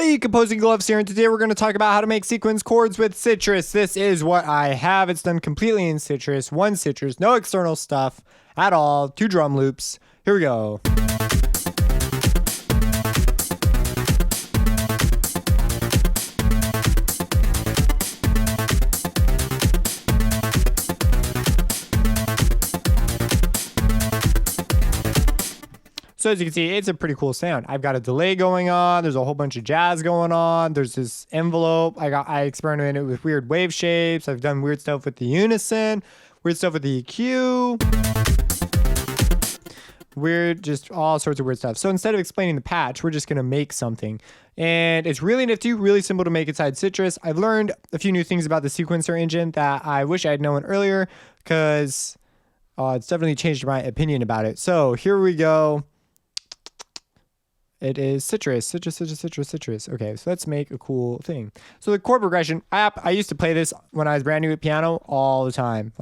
Hey, Composing Gloves here, and today we're going to talk about how to make sequence chords with Sytrus. This is what I have. It's done completely in Sytrus, one Sytrus, no external stuff at all, 2 drum loops. Here we go. So as you can see, it's a pretty cool sound. I've got a delay going on. There's a whole bunch of jazz going on. There's this envelope. I experimented with weird wave shapes. I've done weird stuff with the unison, weird stuff with the EQ, weird, just all sorts of weird stuff. So instead of explaining the patch, we're just going to make something. And it's really nifty, really simple to make inside Sytrus. I've learned a few new things about the sequencer engine that I wish I had known earlier, because it's definitely changed my opinion about it. So here we go. It is Sytrus. Okay, so let's make a cool thing. So the chord progression app, I used to play this when I was brand new at piano all the time.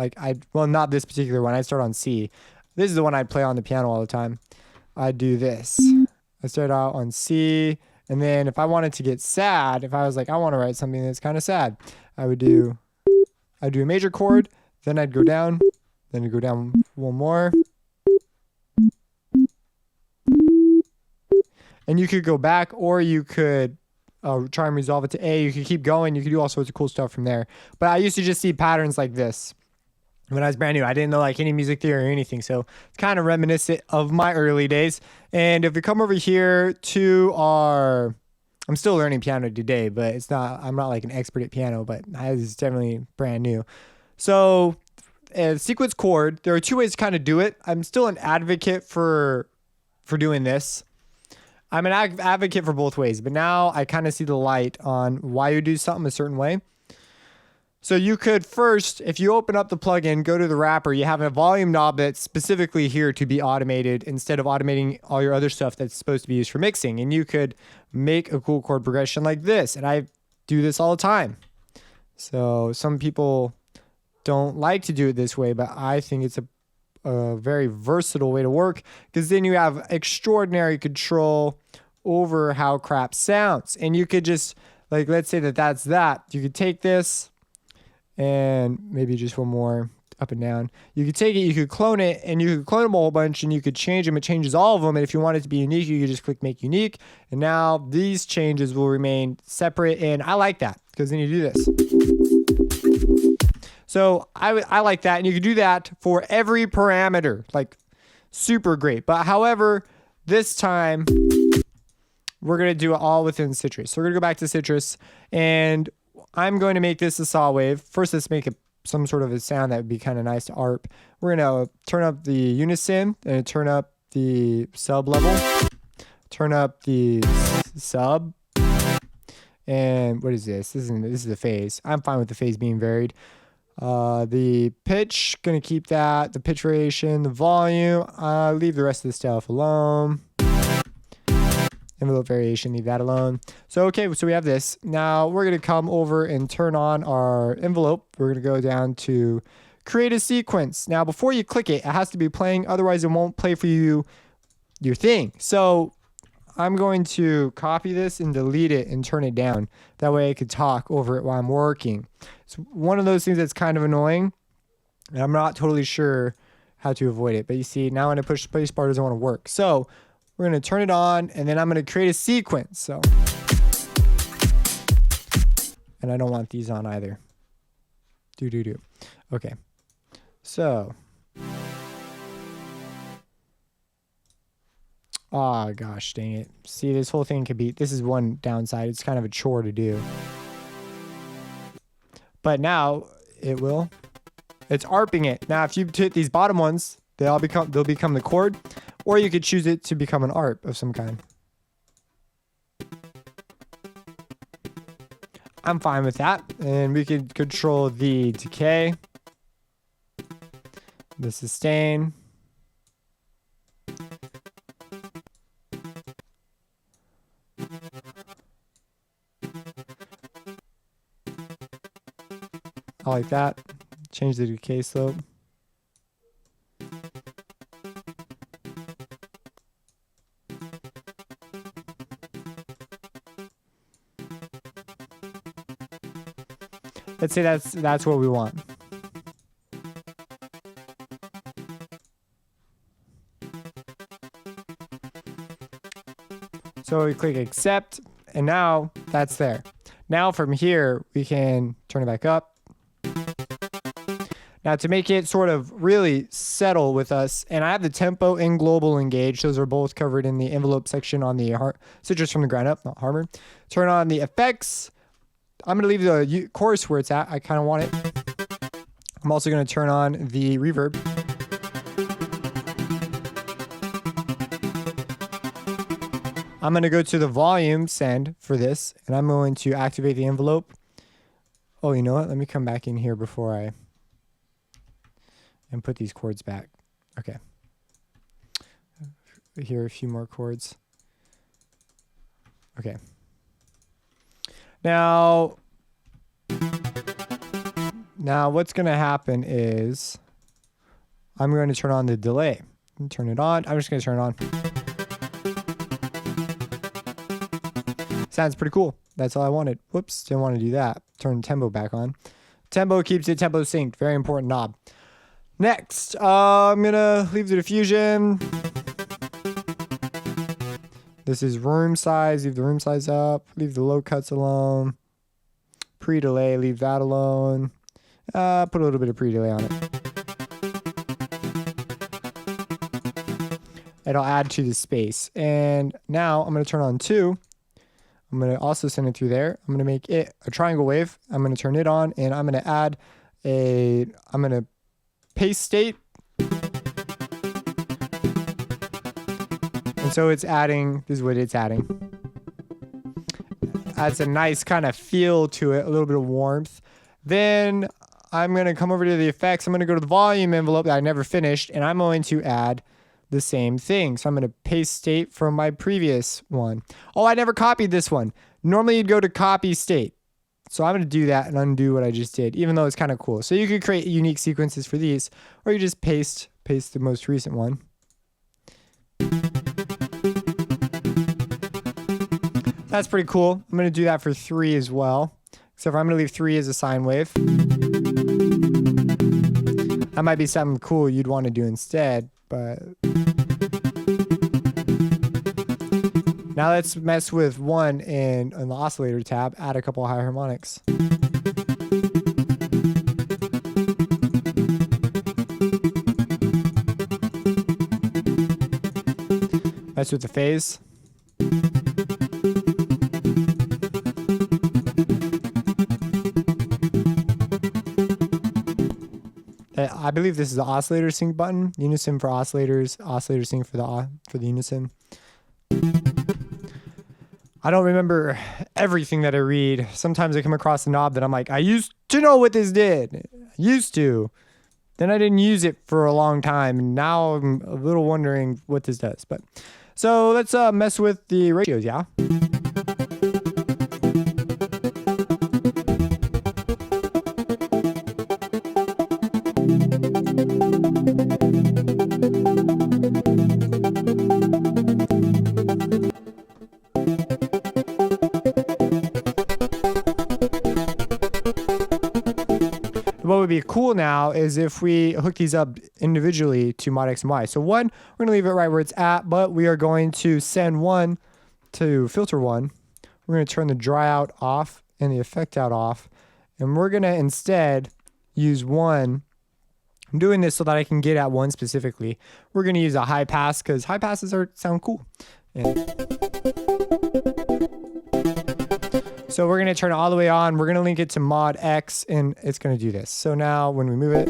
Well, not this particular one. I start on C. This is the one I'd play on the piano all the time. I'd do this. I start out on C, and then if I wanted to get sad, if I was like, I want to write something that's kind of sad, I'd do a major chord, then I'd go down, then I'd go down one more. And you could go back, or you could try and resolve it to A. You could keep going. You could do all sorts of cool stuff from there. But I used to just see patterns like this when I was brand new. I didn't know like any music theory or anything. So it's kind of reminiscent of my early days. And if we come over here to I'm still learning piano today, but I'm not like an expert at piano, but it's definitely brand new. So sequence chord, there are 2 ways to kind of do it. I'm still an advocate for doing this. I'm an advocate for both ways, but now I kind of see the light on why you do something a certain way. So you could first, if you open up the plugin, go to the wrapper, you have a volume knob that's specifically here to be automated instead of automating all your other stuff that's supposed to be used for mixing. And you could make a cool chord progression like this. And I do this all the time. So some people don't like to do it this way, but I think it's a very versatile way to work, because then you have extraordinary control over how crap sounds. And you could just, like, let's say that's that. You could take this and maybe just one more up and down. You could take it, you could clone it, and you could clone them a whole bunch, and you could change them. It changes all of them. And if you want it to be unique, you could just click make unique. And now these changes will remain separate. And I like that, because then you do this. So I like that, and you can do that for every parameter, like super great. But however, this time we're going to do it all within Sytrus. So we're going to go back to Sytrus, and I'm going to make this a saw wave. First, let's make some sort of a sound that would be kind of nice to ARP. We're going to turn up the unison, and turn up the sub level, turn up the sub, and what is this? This is the phase. I'm fine with the phase being varied. The pitch, gonna keep that, the pitch variation, the volume, leave the rest of the stuff alone. Envelope variation, leave that alone. So, okay, so we have this. Now we're gonna come over and turn on our envelope. We're gonna go down to create a sequence. Now, before you click it, it has to be playing, otherwise it won't play for you your thing. So I'm going to copy this and delete it and turn it down. That way I could talk over it while I'm working. It's one of those things that's kind of annoying, and I'm not totally sure how to avoid it. But you see, now when I push the spacebar, it doesn't want to work. So we're going to turn it on, and then I'm going to create a sequence. So, and I don't want these on either. Okay. So, oh gosh, dang it. See, this whole thing could be, this is one downside. It's kind of a chore to do. But now it's ARPing it. Now, if you hit these bottom ones, they'll become the chord, or you could choose it to become an ARP of some kind. I'm fine with that. And we could control the decay, the sustain, I like that. Change the decay slope. Let's say that's what we want. So we click accept, and now that's there. Now from here, we can turn it back up. Now to make it sort of really settle with us, and I have the tempo and global engaged. Those are both covered in the envelope section on the Sytrus from the ground up, not Harmor. Turn on the effects. I'm going to leave the chorus where it's at. I kind of want it. I'm also going to turn on the reverb. I'm going to go to the volume send for this, and I'm going to activate the envelope. Oh, you know what? Let me come back in here before I and put these chords back. Okay. Here are a few more chords. Okay. Now what's going to happen is I'm going to turn on the delay. Turn it on. I'm just going to turn it on. Sounds pretty cool. That's all I wanted. Whoops, didn't want to do that. Turn tempo back on. Tempo keeps it tempo synced. Very important knob. Next, I'm going to leave the diffusion. This is room size. Leave the room size up. Leave the low cuts alone. Pre-delay, leave that alone. Put a little bit of pre-delay on it. It'll add to the space. And now I'm going to turn on 2. I'm going to also send it through there. I'm going to make it a triangle wave. I'm going to turn it on, and I'm going to add I'm going to paste state. And so it's adding, this is what it's adding. Adds a nice kind of feel to it, a little bit of warmth. Then I'm going to come over to the effects. I'm going to go to the volume envelope that I never finished, and I'm going to add the same thing. So I'm going to paste state from my previous one. Oh, I never copied this one. Normally you'd go to copy state. So I'm going to do that and undo what I just did, even though it's kind of cool. So you could create unique sequences for these, or you just paste the most recent one. That's pretty cool. I'm going to do that for 3 as well. Except for I'm going to leave 3 as a sine wave. That might be something cool you'd want to do instead, but now let's mess with 1 in the oscillator tab, add a couple of high harmonics. Mess with the phase. I believe this is the oscillator sync button. Unison for oscillators, oscillator sync for the unison. I don't remember everything that I read. Sometimes I come across a knob that I'm like, I used to know what this did. Used to. Then I didn't use it for a long time, and now I'm a little wondering what this does. But so let's mess with the ratios, yeah? What would be cool now is if we hook these up individually to mod X and Y. So 1, we're going to leave it right where it's at, but we are going to send 1 to filter 1. We're going to turn the dry out off and the effect out off. And we're going to instead use 1. I'm doing this so that I can get at 1 specifically. We're going to use a high pass because high passes sound cool. So we're going to turn it all the way on. We're going to link it to mod X, and it's going to do this. So now when we move it,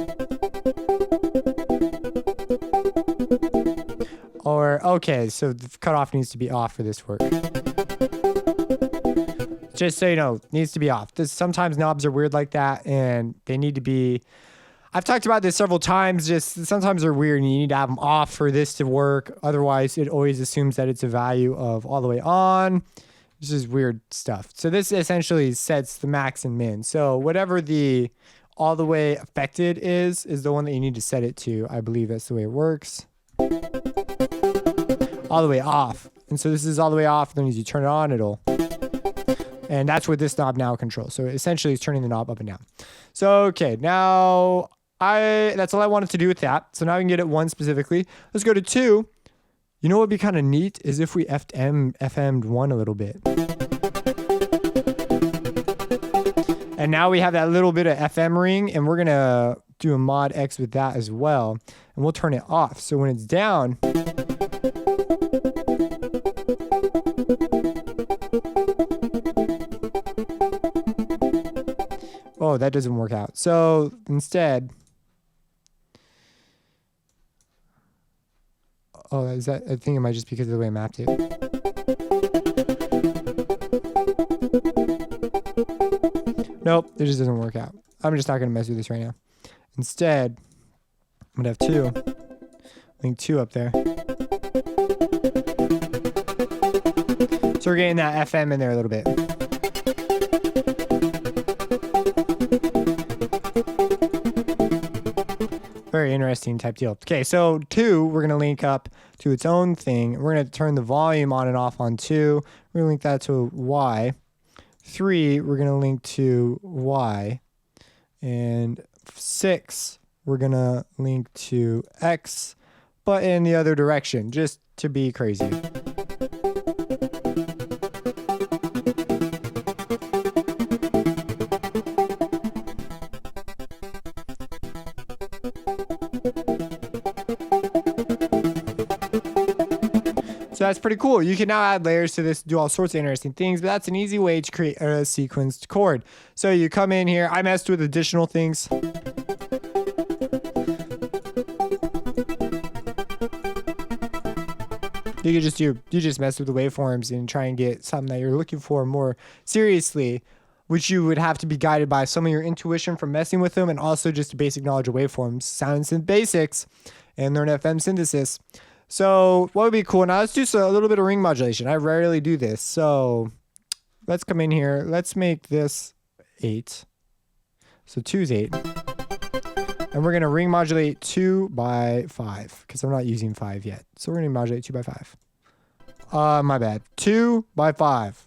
okay, so the cutoff needs to be off for this work. Just so you know, needs to be off. Sometimes knobs are weird like that, and they need to be. I've talked about this several times. Just sometimes they're weird, and you need to have them off for this to work. Otherwise, it always assumes that it's a value of all the way on. This is weird stuff. So this essentially sets the max and min. So whatever the all the way affected is the one that you need to set it to. I believe that's the way it works. All the way off. And so this is all the way off. Then as you turn it on, it'll And that's what this knob now controls. So essentially it's turning the knob up and down. So, okay, now that's all I wanted to do with that. So now we can get it 1 specifically. Let's go to 2. You know what would be kind of neat is if we FM'd 1 a little bit. And now we have that little bit of FM ring, and we're going to do a mod X with that as well. And we'll turn it off. So when it's down, oh, that doesn't work out. So instead, oh, is that? I think it might just because of the way I mapped it. Nope, it just doesn't work out. I'm just not going to mess with this right now. Instead, I'm going to have 2. Link 2 up there. So we're getting that FM in there a little bit. Very interesting type deal. Okay, so 2, we're going to link up to its own thing. We're going to turn the volume on and off on 2. We're going to link that to Y. 3, we're going to link to Y. And 6, we're going to link to X, but in the other direction, just to be crazy. So that's pretty cool. You can now add layers to this, do all sorts of interesting things, but that's an easy way to create a sequenced chord. So you come in here, I messed with additional things. You just mess with the waveforms and try and get something that you're looking for more seriously, which you would have to be guided by some of your intuition from messing with them and also just a basic knowledge of waveforms, sound synth basics, and learn FM synthesis. So what would be cool? Now let's do a little bit of ring modulation. I rarely do this. So let's come in here. Let's make this 8. So 2 is 8. And we're going to ring modulate 2 by 5 because I'm not using 5 yet. So we're going to modulate 2 by 5. My bad. 2 by 5.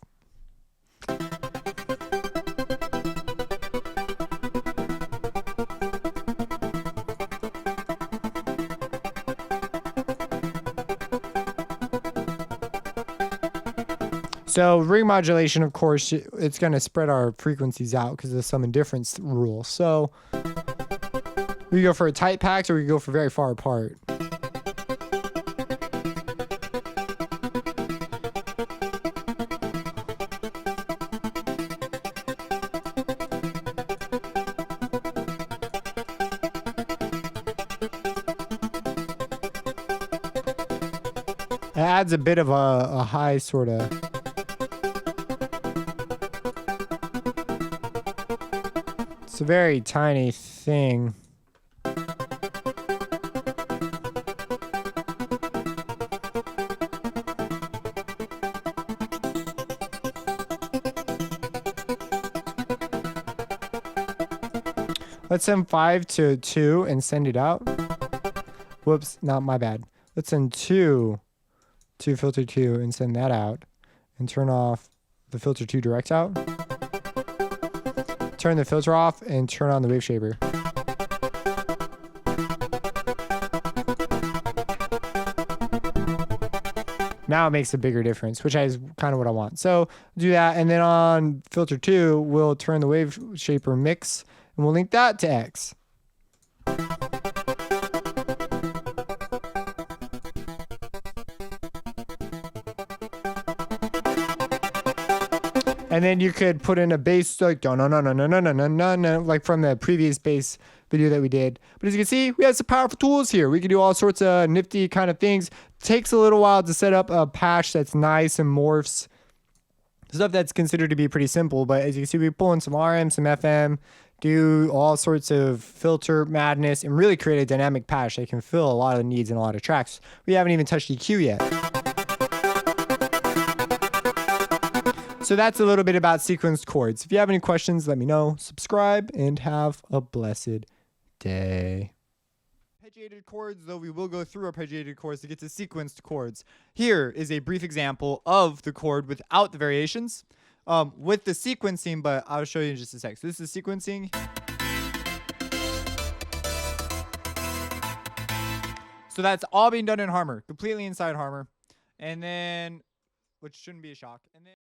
So ring modulation, of course, it's going to spread our frequencies out because of the sum and difference rule. So we go for tight packs or we go for very far apart. It adds a bit of a high sort of... It's a very tiny thing. Let's send 5 to 2 and send it out. Whoops, not my bad. Let's send 2 to filter 2 and send that out. And turn off the filter 2 direct out. Turn the filter off and turn on the wave shaper. Now it makes a bigger difference, which is kind of what I want. So do that, and then on filter 2, we'll turn the wave shaper mix, and we'll link that to X. And then you could put in a bass like no, like from the previous bass video that we did. But as you can see, we have some powerful tools here. We can do all sorts of nifty kind of things. It takes a little while to set up a patch that's nice and morphs. Stuff that's considered to be pretty simple. But as you can see, we pull in some RM, some FM, do all sorts of filter madness, and really create a dynamic patch that can fill a lot of the needs in a lot of tracks. We haven't even touched EQ yet. So that's a little bit about sequenced chords. If you have any questions, let me know. Subscribe and have a blessed day. Arpeggiated chords, though we will go through arpeggiated chords to get to sequenced chords. Here is a brief example of the chord without the variations. with the sequencing, but I'll show you in just a sec. So this is sequencing. So that's all being done in Harmor, completely inside Harmor. And then, which shouldn't be a shock. And then